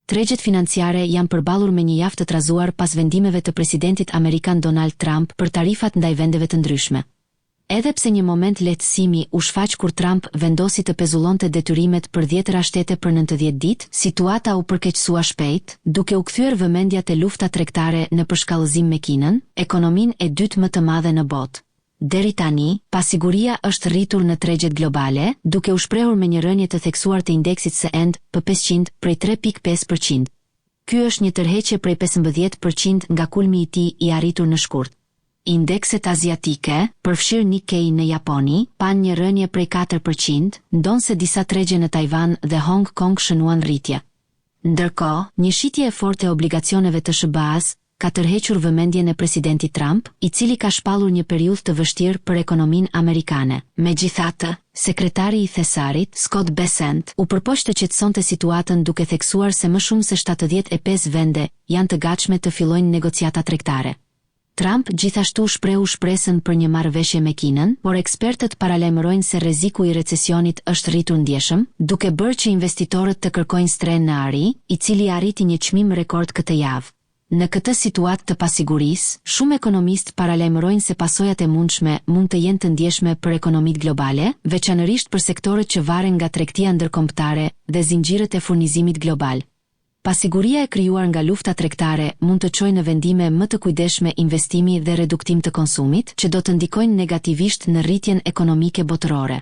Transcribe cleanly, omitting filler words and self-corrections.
Tregjet financiare janë përballur me një javë të trazuar pas vendimeve të presidentit amerikan Donald Trump për tarifat ndaj vendeve të ndryshme. Edhe pse një moment lehtësimi u shfaq kur Trump vendosi të pezullonte detyrimet për 10 shtete për 90 ditë, situata u përkeqësua shpejt, duke u kthyer vëmendja te lufta tregtare në përshkallëzim me Kinën, ekonominë e dytë më të madhe në botë. Deri tani, pasiguria është rritur në tregjet globale, duke u shprehur me një rënje të theksuar të indeksit S&P 500 prej 3.5%. Ky është një tërheqje prej 15% nga kulmi i tij i arritur në shkurt. Indekset aziatike, përfshirë Nikkei në Japoni, pan një rënje prej 4%, ndonse disa tregje në Taiwan dhe Hong Kong shënuan rritje. Ndërkohë, një shitje e fortë e obligacioneve të SBA-s ka tërhequr vëmendjen e presidentit Trump, i cili ka shpallur një periudhë të vështirë për ekonominë amerikane. Megjithatë, sekretari i Thesarit, Scott Bessent, u përpoq të qetësonte situatën duke theksuar se më shumë se 75 vende janë të gatshme të fillojnë negociata tregtare. Trump gjithashtu shprehu shpresën për një marrëveshje me Kinën, por ekspertët paralajmërojnë se rreziku i recesionit është rritur ndjeshëm, duke bërë që investitorët të kërkojnë stren në ari, i cili arriti një çmim rekord këtë javë. Në këtë situatë të pasigurisë, shumë ekonomistë paralajmërojnë se pasojat e mundshme mund të jenë të ndjeshme për ekonomitë globale, veçanërisht për sektorët që varen nga tregtia ndërkombëtare dhe zinxhirët e furnizimit global. Pasiguria e krijuar nga lufta tregtare mund të çojë në vendime më të kujdesshme investimi dhe reduktim të konsumit, që do të ndikojnë negativisht në rritjen ekonomike botërore.